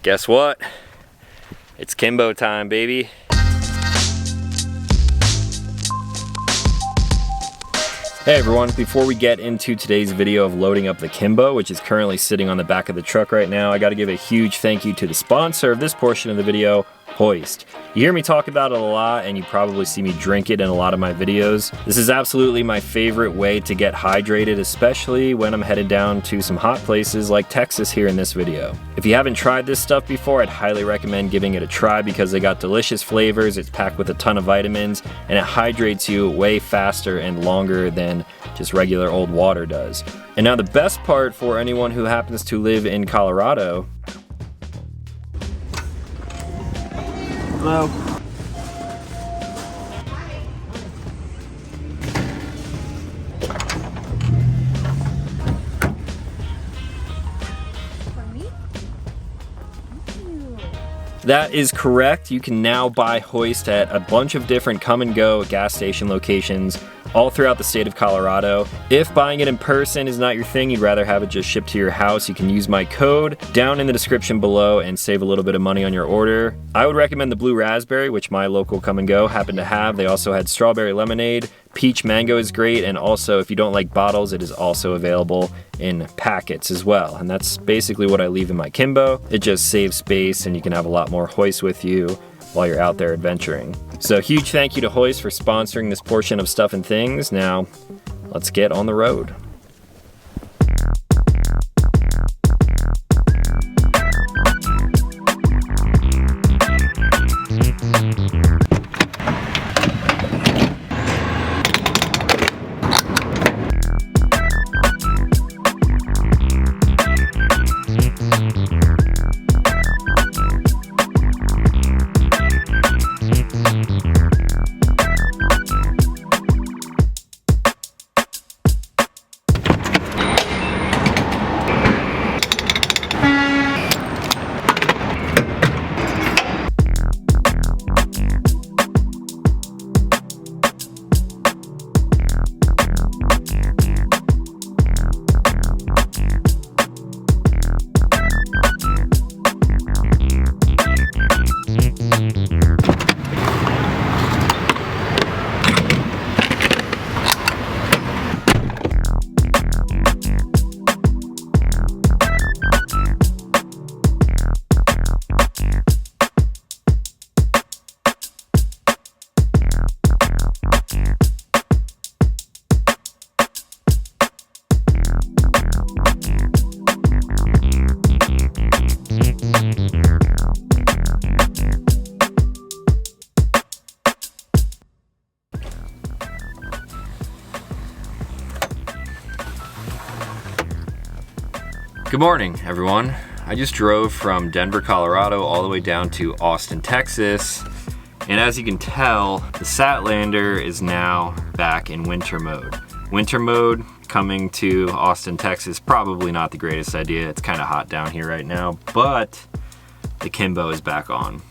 Guess what? It's Kimbo time, baby. Hey everyone, before we get into today's video of loading up the Kimbo, which is currently sitting on the back of the truck right now, I gotta give a huge thank you to the sponsor of this portion of the video, Hoist. You hear me talk about it a lot, and you probably see me drink it in a lot of my videos. This is absolutely my favorite way to get hydrated, especially when I'm headed down to some hot places like Texas here in this video. If you haven't tried this stuff before, I'd highly recommend giving it a try because they got delicious flavors, it's packed with a ton of vitamins, and it hydrates you way faster and longer than just regular old water does. And now the best part for anyone who happens to live in Colorado. Hello. That is correct. You can now buy Hoist at a bunch of different come and go gas station locations all throughout the state of Colorado. If buying it in person is not your thing, you'd rather have it just shipped to your house, you can use my code down in the description below and save a little bit of money on your order. I would recommend the blue raspberry, which my local come and go happened to have. They also had strawberry lemonade. Peach mango is great, and also if you don't like bottles, it is also available in packets as well. And that's basically what I leave in my Kimbo. It just saves space and you can have a lot more Hoist with you while you're out there adventuring. So huge thank you to Hoist for sponsoring this portion of Stuff and Things. Now, let's get on the road. Good morning, everyone. I just drove from Denver, Colorado all the way down to Austin, Texas. And as you can tell, the SATlander is now back in winter mode. Winter mode coming to Austin, Texas, probably not the greatest idea. It's kind of hot down here right now, but the Kimbo is back on.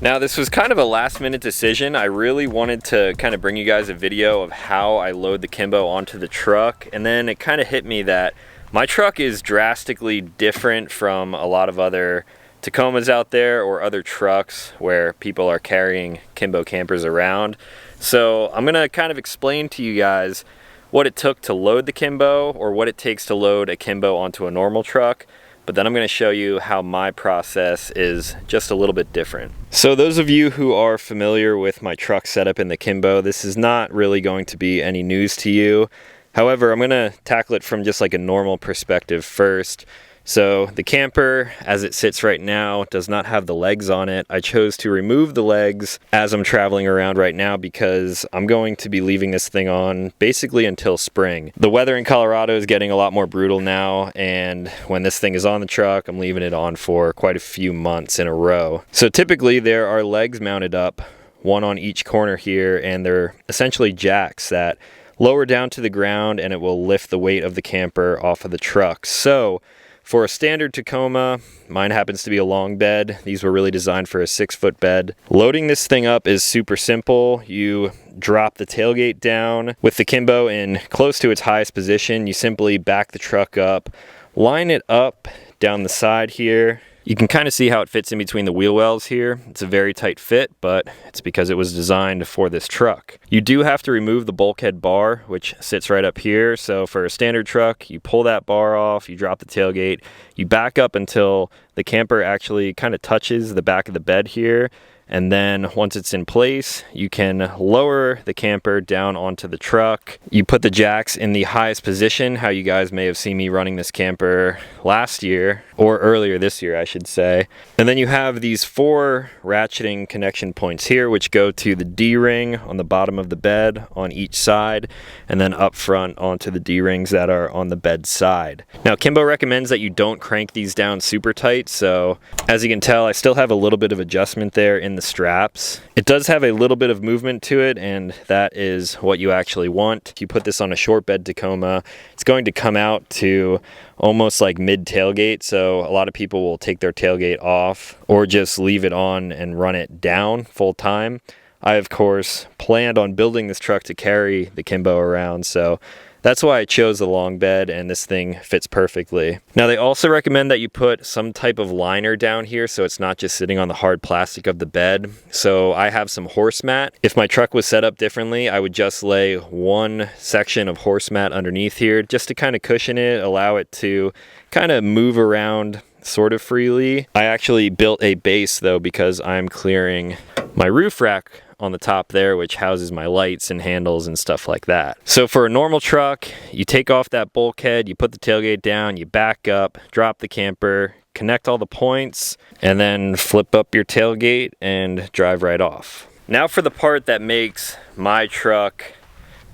Now this was kind of a last minute decision. I really wanted to kind of bring you guys a video of how I load the Kimbo onto the truck, and then it kind of hit me that my truck is drastically different from a lot of other Tacomas out there or other trucks where people are carrying Kimbo campers around. So I'm gonna kind of explain to you guys what it took to load the Kimbo, or what it takes to load a Kimbo onto a normal truck. But then I'm going to show you how my process is just a little bit different. So those of you who are familiar with my truck setup in the Kimbo, this is not really going to be any news to you. However, I'm going to tackle it from just like a normal perspective first. So the camper, as it sits right now, does not have the legs on it. I chose to remove the legs as I'm traveling around right now because I'm going to be leaving this thing on basically until spring. The weather in Colorado is getting a lot more brutal now, and when this thing is on the truck, I'm leaving it on for quite a few months in a row. So typically there are legs mounted up, one on each corner here, and they're essentially jacks that lower down to the ground, and it will lift the weight of the camper off of the truck. So For a standard Tacoma, mine happens to be a long bed. These were really designed for a 6-foot bed. Loading this thing up is super simple. You drop the tailgate down with the Kimbo in close to its highest position. You simply back the truck up, line it up down the side here. You can kind of see how it fits in between the wheel wells here. It's a very tight fit, but it's because it was designed for this truck. You do have to remove the bulkhead bar, which sits right up here. So for a standard truck, you pull that bar off, you drop the tailgate, you back up until the camper actually kind of touches the back of the bed here. And then once it's in place, you can lower the camper down onto the truck. You put the jacks in the highest position, how you guys may have seen me running this camper last year, or earlier this year, I should say. And then you have these 4 ratcheting connection points here, which go to the D-ring on the bottom of the bed on each side, and then up front onto the D-rings that are on the bed side. Now, Kimbo recommends that you don't crank these down super tight, so as you can tell, I still have a little bit of adjustment there in the straps. It does have a little bit of movement to it, and that is what you actually want. If you put this on a short bed Tacoma, it's going to come out to almost like mid tailgate, so a lot of people will take their tailgate off or just leave it on and run it down full time. I, of course, planned on building this truck to carry the Kimbo around, so that's why I chose the long bed, and this thing fits perfectly. Now, they also recommend that you put some type of liner down here so it's not just sitting on the hard plastic of the bed. So I have some horse mat. If my truck was set up differently, I would just lay one section of horse mat underneath here just to kind of cushion it, allow it to kind of move around sort of freely. I actually built a base though because I'm clearing my roof rack on the top there, which houses my lights and handles and stuff like that. So for a normal truck, you take off that bulkhead, you put the tailgate down, you back up, drop the camper, connect all the points, and then flip up your tailgate and drive right off. Now for the part that makes my truck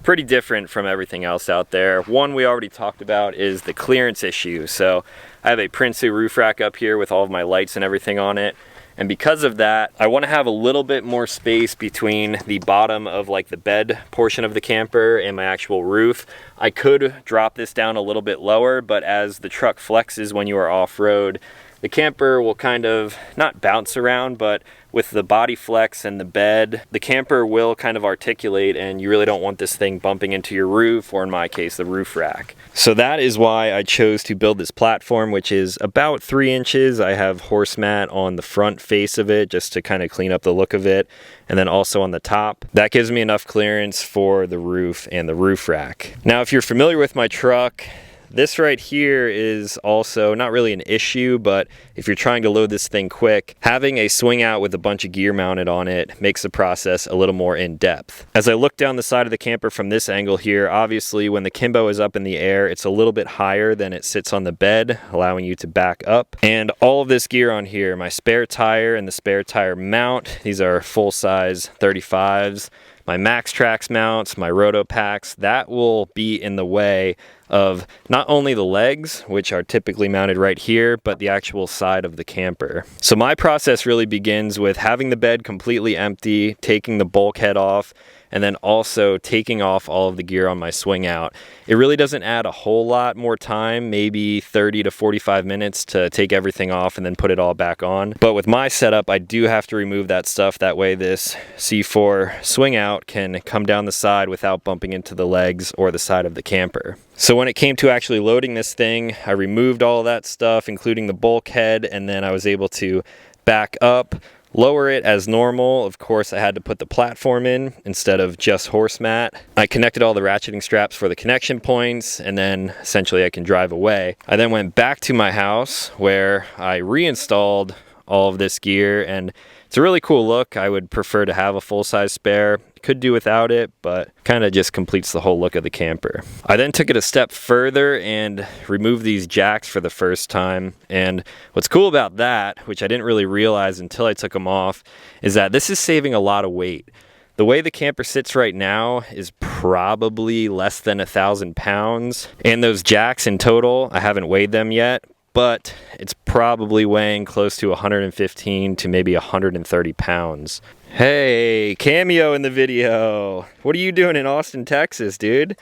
pretty different from everything else out there. One we already talked about is the clearance issue. So I have a Prinsu roof rack up here with all of my lights and everything on it. And because of that, I want to have a little bit more space between the bottom of like the bed portion of the camper and my actual roof. I could drop this down a little bit lower, but as the truck flexes when you are off-road, the camper will kind of not bounce around, but with the body flex and the bed, the camper will kind of articulate, and you really don't want this thing bumping into your roof, or in my case, the roof rack. So that is why I chose to build this platform, which is about 3 inches. I have horse mat on the front face of it just to kind of clean up the look of it, and then also on the top. That gives me enough clearance for the roof and the roof rack. Now, if you're familiar with my truck, this right here is also not really an issue, but if you're trying to load this thing quick, having a swing out with a bunch of gear mounted on it makes the process a little more in depth. As I look down the side of the camper from this angle here, obviously when the Kimbo is up in the air, it's a little bit higher than it sits on the bed, allowing you to back up. And all of this gear on here, my spare tire and the spare tire mount, these are full-size 35s. My Max Trax mounts, my Roto packs, that will be in the way of not only the legs, which are typically mounted right here, but the actual side of the camper. So my process really begins with having the bed completely empty, taking the bulkhead off, and then also taking off all of the gear on my swing out. It really doesn't add a whole lot more time, maybe 30 to 45 minutes to take everything off and then put it all back on. But with my setup, I do have to remove that stuff. That way this C4 swing out can come down the side without bumping into the legs or the side of the camper. So when it came to actually loading this thing, I removed all of that stuff, including the bulkhead, and then I was able to back up, lower it as normal. Of course, I had to put the platform in instead of just horse mat. I connected all the ratcheting straps for the connection points, and then essentially I can drive away. I then went back to my house where I reinstalled all of this gear, and it's a really cool look. I would prefer to have a full-size spare. Could do without it, but kind of just completes the whole look of the camper. I then took it a step further and removed these jacks for the first time. And what's cool about that, which I didn't really realize until I took them off, is that this is saving a lot of weight. The way the camper sits right now is probably less than 1,000 pounds. And those jacks in total, I haven't weighed them yet, but it's probably weighing close to 115 to maybe 130 pounds. Hey, cameo in the video. What are you doing in Austin, Texas, dude?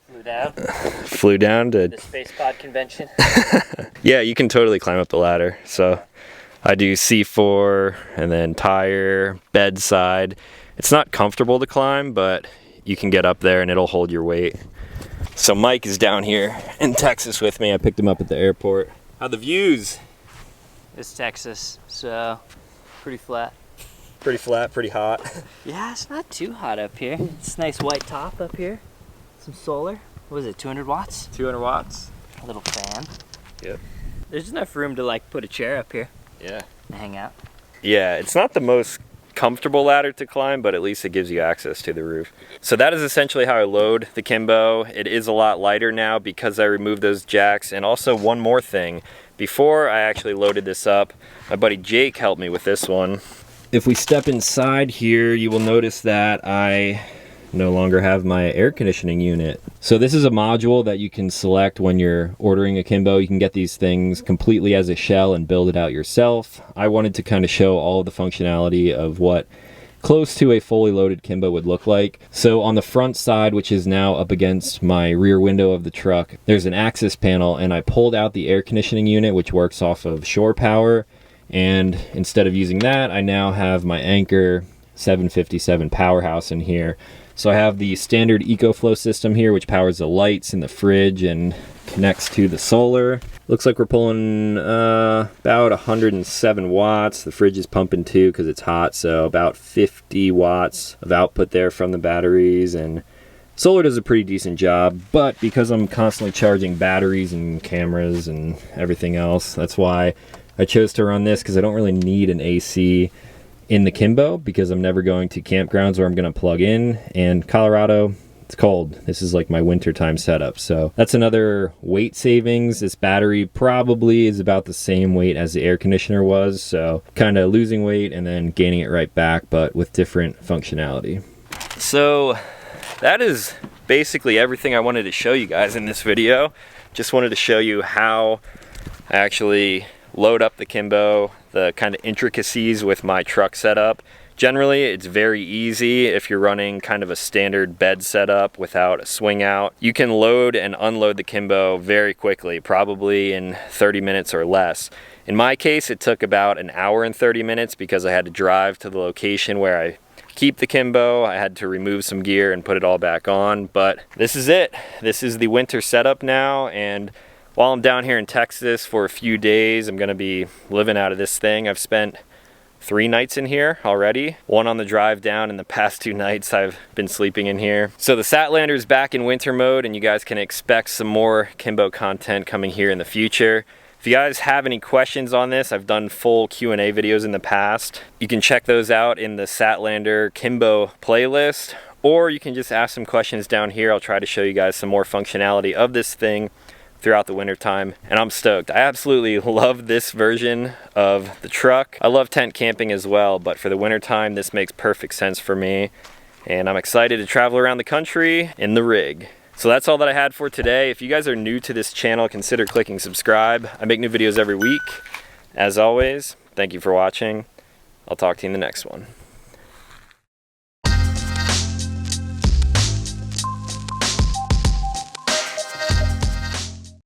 Flew down to the Space Pod convention. Yeah, you can totally climb up the ladder. So I do C4 and then tire, bedside. It's not comfortable to climb, but you can get up there and it'll hold your weight. So Mike is down here in Texas with me. I picked him up at the airport. How the views? It's Texas, so pretty flat. Pretty flat, pretty hot. Yeah, it's not too hot up here. It's a nice white top up here. Some solar. What is it, 200 watts? 200 watts. A little fan. Yep. There's enough room to like put a chair up here Yeah. and hang out. Yeah, it's not the most comfortable ladder to climb, but at least it gives you access to the roof. So that is essentially how I load the Kimbo. It is a lot lighter now because I removed those jacks. And also one more thing, before I actually loaded this up, my buddy Jake helped me with this one. If we step inside here, you will notice that I no longer have my air conditioning unit. So this is a module that you can select when you're ordering a Kimbo. You can get these things completely as a shell and build it out yourself. I wanted to kind of show all of the functionality of what close to a fully loaded Kimbo would look like. So on the front side, which is now up against my rear window of the truck, there's an access panel, and I pulled out the air conditioning unit, which works off of shore power. And instead of using that, I now have my Anchor 757 powerhouse in here. So I have the standard EcoFlow system here, which powers the lights in the fridge and connects to the solar. Looks like we're pulling about 107 watts. The fridge is pumping too because it's hot, so about 50 watts of output there from the batteries. And solar does a pretty decent job, but because I'm constantly charging batteries and cameras and everything else, that's why I chose to run this, because I don't really need an AC in the Kimbo because I'm never going to campgrounds where I'm going to plug in. And Colorado, it's cold. This is like my wintertime setup. So that's another weight savings. This battery probably is about the same weight as the air conditioner was. So kind of losing weight and then gaining it right back, but with different functionality. So that is basically everything I wanted to show you guys in this video. Just wanted to show you how I actually load up the Kimbo, the kind of intricacies with my truck setup. Generally, it's very easy if you're running kind of a standard bed setup without a swing out. You can load and unload the Kimbo very quickly, probably in 30 minutes or less. In my case, it took about an hour and 30 minutes because I had to drive to the location where I keep the Kimbo. I had to remove some gear and put it all back on, but this is it. This is the winter setup now, and while I'm down here in Texas for a few days, I'm gonna be living out of this thing. I've spent 3 nights in here already, 1 on the drive down, and the past 2 nights I've been sleeping in here. So the SATlander is back in winter mode, and you guys can expect some more Kimbo content coming here in the future. If you guys have any questions on this, I've done full Q&A videos in the past. You can check those out in the SATlander Kimbo playlist, or you can just ask some questions down here. I'll try to show you guys some more functionality of this thing throughout the winter time, and I'm stoked. I absolutely love this version of the truck. I love tent camping as well, but for the winter time, this makes perfect sense for me, and I'm excited to travel around the country in the rig. So that's all that I had for today. If you guys are new to this channel, consider clicking subscribe. I make new videos every week. As always, thank you for watching. I'll talk to you in the next one.